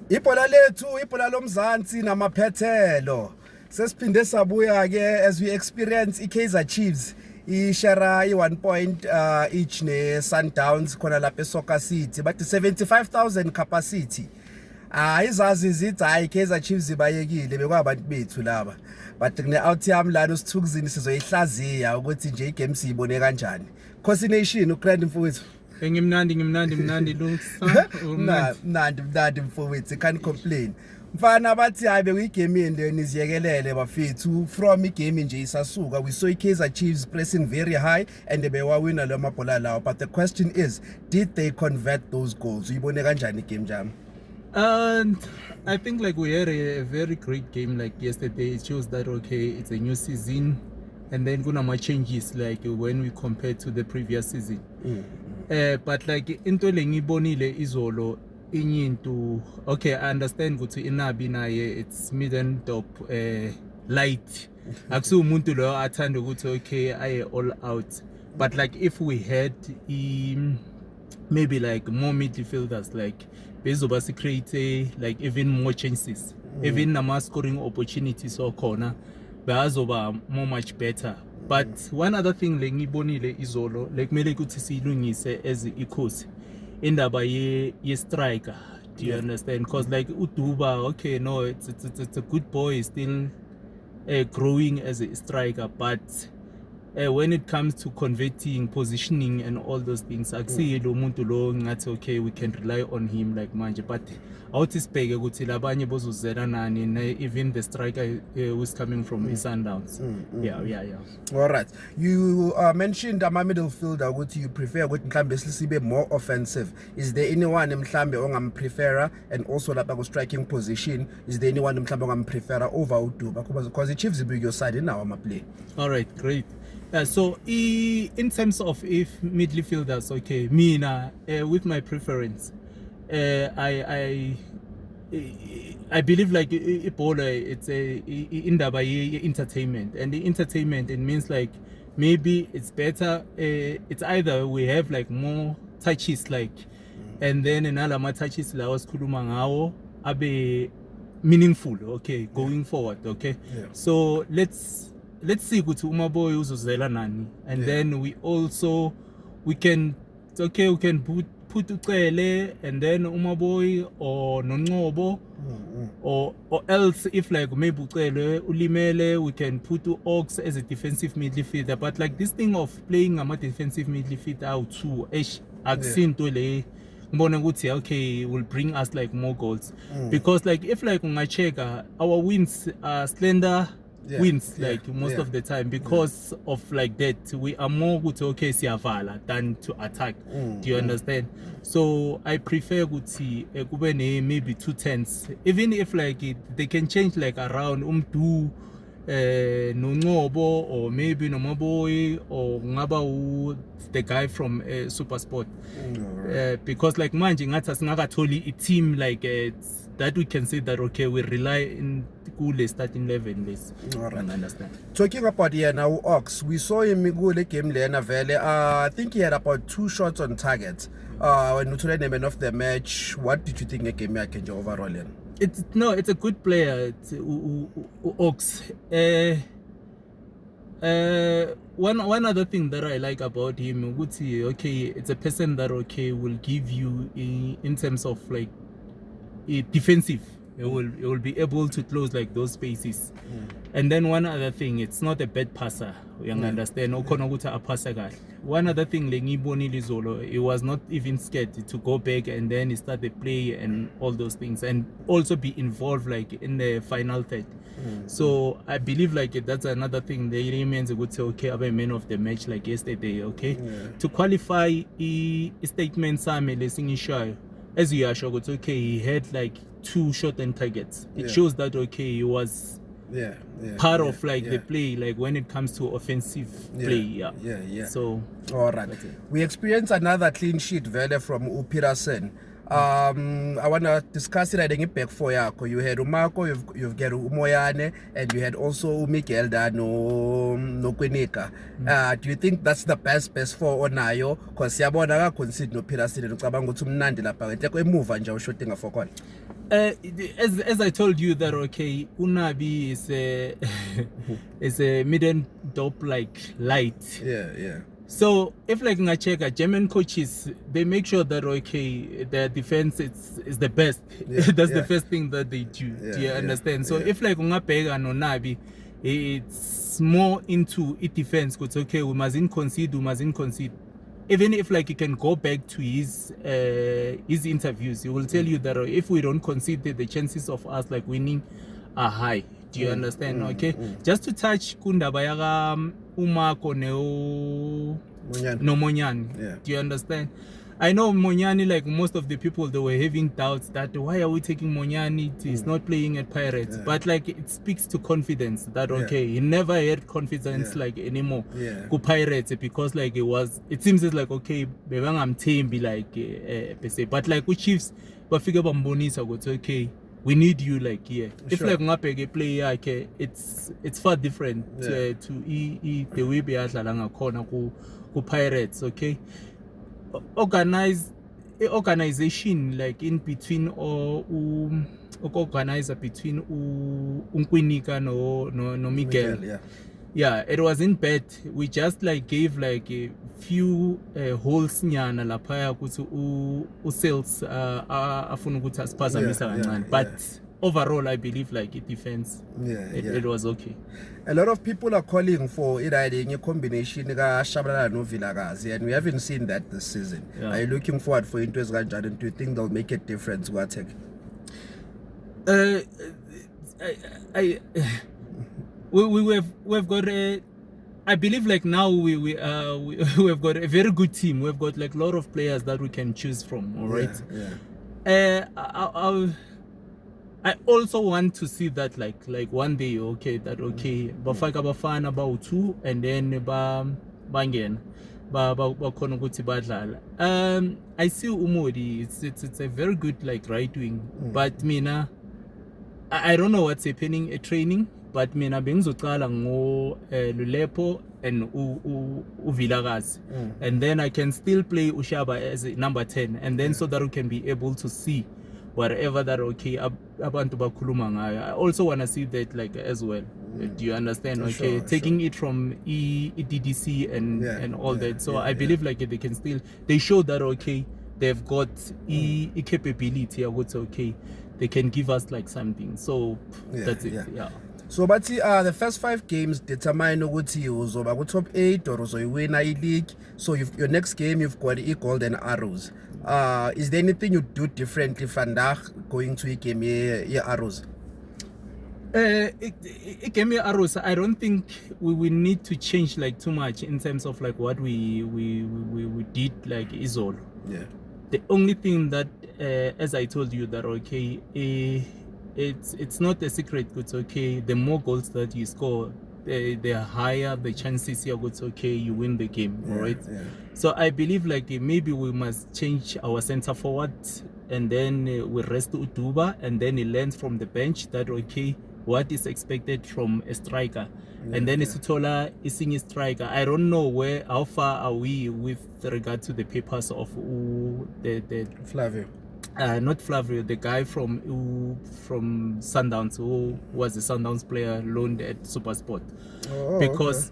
Ibhola lethu, ibhola lomzansi namaphethelo. Sesiphinde sabuya ke as we experience iKaizer Chiefs ishare i1 point each ne Sundowns khona lapha eSoccer City but 75,000 capacity. Izazi zithi hayi iKaizer Chiefs ibayekile bekwabantu bethu laba. But kune out yami lana usithukuzini sizoyihlaziya ukuthi nje igame siyibone kanjani. Khosi Nation uGrand Mfowethu. Ngimnandi Lunks. Mnandi mfowethu, can't complain. Mfana bathi hayi bekuyigame yende niziyekelele bafethu from igame nje isasuka. We saw iKaizer Chiefs pressing very high and they were winning lo mabhola lawo, but the question is, did they convert those goals? Uyibone kanjani igame jam? And I think like we had a very great game like yesterday. It shows that okay, it's a new season, and then kuna ma changes like when we compare to the previous season. But like into lengibonile izolo inyinto, okay, I understand ukuthi inabi naye it's mid and top light. Akusu umuntu lo athanda ukuthi okay aye all out. But like if we had maybe like more midfielders like bezobasi create like even more chances, even nama scoring opportunities or corner, bazoba more much better. But one other thing lengibonile izolo like kumele ukuthi silungise as ikhosi indaba ye striker. Do you understand? Because like uDuba, okay, no, it's a good boy, still growing as a striker, but when it comes to converting, positioning and all those things, akusiyilo umuntu lo ngathi okay we can rely on him like manje. But awuthi sibheke ukuthi labanye bozuzela nani, even the striker who's coming from Sundowns. Yeah. All right. You mentioned ama midfielder ukuthi you prefer ukuthi mhlambe sibe more offensive. Is there anyone mhlambe ongamprefera, and also lapha ku striking position, is there anyone mhlambe ongamprefera over uDuba because the Chiefs will be your side in our play? All right, great. So in terms of if midfielders, okay, mina with my preference, I believe like Ebola, it's a indaba entertainment, and the entertainment, it means like maybe it's better. It's either we have like more touches like, and then another more touches la waskhuluma ngawo abe meaningful, okay, going forward, okay. Yeah. So let's see ukuthi umaboy uzozela nani, and then we can put uCele and then umaboy or Noncobo, or else if like maybe uCele ulimele, we can put Ox as a defensive midfielder. But like this thing of playing a defensive midfielder out too, akusinto le ngibona ukuthi okay will bring us like more goals, because like if like ungacheka our wins are slender. Wins like most of the time because of like that we are more good to okay siyavala than to attack. Do you understand? So I prefer ukuthi kube maybe 2-10s, even if like they can change like around umdu Noncobo or maybe Nomaboy or ngaba the guy from SuperSport, because like manje ngathi singakatholi a team like that we can say that okay we rely in kule starting 11 list. All right. I understand. Talking about now Ox, we saw him kule game lena vele. I think he had about 2 shots on target. When uthole the man of the match, what did you think of game yakhe nje overall yena? It's a good player. It's Ox. One other thing that I like about him, okay, it's a person that okay will give you in terms of like defensive. It will be able to close like those spaces. And then one other thing, it's not a bad passer. You understand? One other thing, he was not even scared to go back and then he start the play and all those things, and also be involved like in the final third. So I believe like that's another thing. The remains would say okay, I'm a man of the match like yesterday. Okay, to qualify a statement, as you are sure, okay, he had like 2 shot and targets. It shows that okay, he was part of like the play, like when it comes to offensive play. So all right, we experienced another clean sheet vele from uPeterson. I want to discuss it. I think back for yako. You had Umako, you've got Umoyane, and you had also Miguel no Kwenika. Do you think that's the best for Onayo? Because Yabona concede no Peterson and Kabango to Nandi la Parent. Take a move and you're shooting a focus. As I told you that okay, Unabi is a is a midden top like light. Yeah. So if like Ngacheka, German coaches, they make sure that okay, their defense is the best. Yeah, That's yeah. the first thing that they do. Yeah, Do you yeah, understand? So yeah. if like Ungapega and Onabi, it's more into it defense. It's okay, we mustn't concede. Even if like you can go back to his interviews, he will tell you that if we don't concede, the chances of us like winning are high. Do you understand? Okay, just to touch Kundabayaga Umako Neo no Monyani. Yeah. Do you understand? I know Monyani, like most of the people, they were having doubts that why are we taking Monyani? He's not playing at Pirates. Yeah. But like it speaks to confidence that Yeah. okay, he never had confidence Yeah. like anymore. Yeah. Ku Pirates because like it seems it's like okay, I'm be like but like with Chiefs, but figure bambonisa goes okay. We need you like here. If Sure. like Ngapege play okay, it's far different Yeah. to the way be adlala ngakhona ku Pirates, okay? Organization like in between or organizer between Unkwinika no Miguel. Yeah, it wasn't bad. We just like gave like a few holes nyana lapha ukuthi sales afuna ukuthi asiphazamisa kancane, but overall I believe like it defense it was okay. A lot of people are calling for a combination ka Shabalala no Vilakazi, and we haven't seen that this season. Yeah. Are you looking forward for Into Ganjan, and do you think they'll make a difference to attack? We've got I believe like now we've got a very good team. We've got like a lot of players that we can choose from. All right. I also want to see that like one day Bafaka Bafana about two and then Bangen bakhona ukuthi badlala. I see Umodi, it's a very good like right wing, but mina I don't know what's happening at training, but mina bengizoqala ngo Lulepo and Uvilakazi, and then I can still play Ushaba as a number 10, and then so that we can be able to see whatever that okay abantu bakhuluma ngayo. I also want to see that like as well. Do you understand? Okay, taking it from EDDC and all that. So I believe like they show that okay, they've got capability. I would say okay, they can give us like something. So that's it. Yeah. So but the first 5 games determine ukuthi uzoba ku top 8 or uzoyiwina i-league. So your next game you've got Golden Arrows. Is there anything you do differently vandag going to a game Arrows? Game Arrows, I don't think we will need to change like too much in terms of like what we did like Izolo. Yeah. The only thing that as I told you that okay, it's not a secret. It's okay. The more goals that you score, the higher the chances you're good. Okay, you win the game. All right. Yeah. So I believe like maybe we must change our center forward, and then we rest Uduba, and then he learns from the bench that okay, what is expected from a striker, and then Isitola is a striker. I don't know how far are we with regard to the papers of the Flavio. Not Flavio, the guy from Sundowns, who was a Sundowns player loaned at Supersport. Because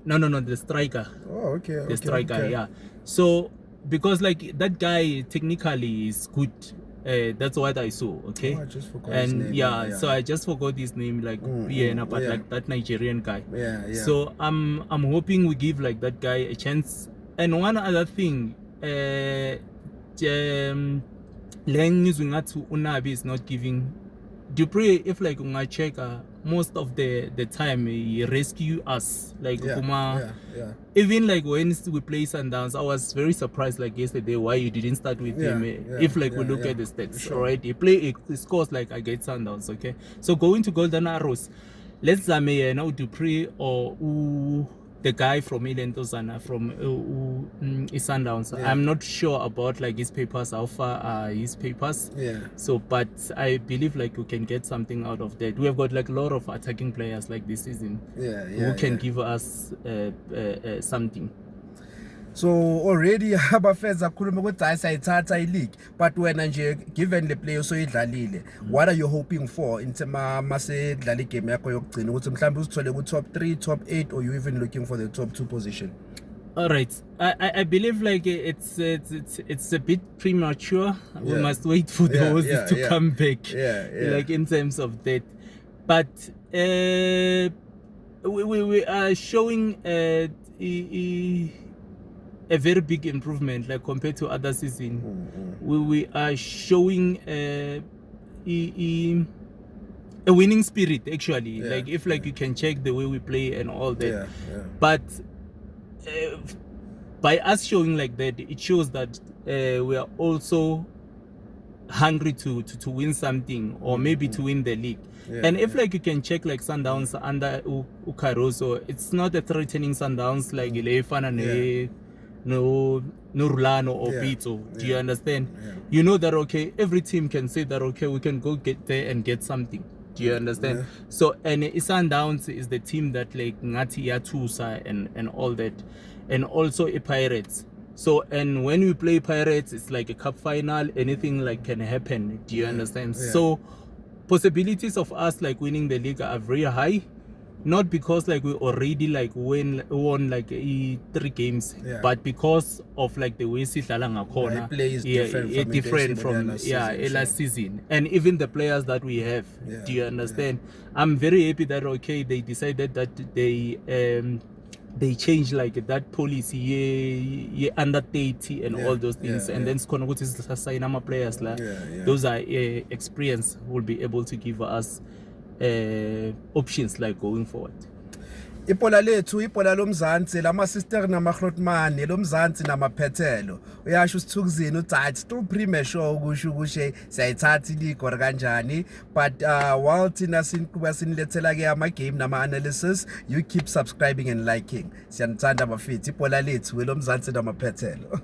no, the striker. Oh, okay. The striker, yeah. So because like that guy technically is good. That's what I saw. Okay. Oh, I just forgot his name. So I just forgot his name, like like that Nigerian guy. Yeah. So I'm hoping we give like that guy a chance. And one other thing, Unabi is not giving Dupree. If like check most of the time he rescue us like even like when we play Sundowns, I was very surprised like yesterday why you didn't start with him. If like we look at the stats, right, he scores like against Sundowns. Okay, so going to Golden Arrows, let's say now Dupree or the guy from Ilentosana from Sundowns. I'm not sure about like his papers, how far are his papers. So but I believe like we can get something out of that. We have got like a lot of attacking players like this season who can give us something. So already abafeza khuluma ukuthi hayi sayithatha ileague, but wena nje given the player soyidlalile, what are you hoping for in mase dlala igame yakho yokugcina ukuthi mhlawumbe uzithole ku top 3, top 8, or you even looking for the top 2 position? All right, I believe like it's a bit premature. We must wait for the horses to come back. Like in terms of that, but we are showing a very big improvement, like compared to other season. We are showing a winning spirit actually. Like if like you can check the way we play and all that. But by us showing like that, it shows that we are also hungry to win something, or maybe to win the league. And if like you can check like Sundowns under Caruso, it's not a threatening Sundowns like Leifana no Rulano or Pito. Do you understand? You know that okay, every team can say that okay, we can go get there and get something. Do you understand? So and Sundowns is the team that like Ngati Yatusa and all that, and also a Pirates. So and when we play Pirates, it's like a cup final. Anything like can happen. Do you understand? So possibilities of us like winning the league are very high. Not because like we already like won like 3 games, but because of like the way Sidlala ngakhona, play is different from last season, and even the players that we have. Do you understand? I'm very happy that okay, they decided that they changed like that policy under 30 and all those things, and then Skona ukuthi sign ama players la. Those are experience will be able to give us options like going forward. Ipola lethu ipola lomzansi lama sister namaGrootman lomzansi namaphethelo uyasho usithukuzini uthi it's too premature ukusho ukushe siyayithatha ileague or kanjani, but while thina sinkuba sinilethela ke ama game nama analysis, you keep subscribing and liking. Siyanithanda bafethu ipola lethu lomzansi namaphethelo.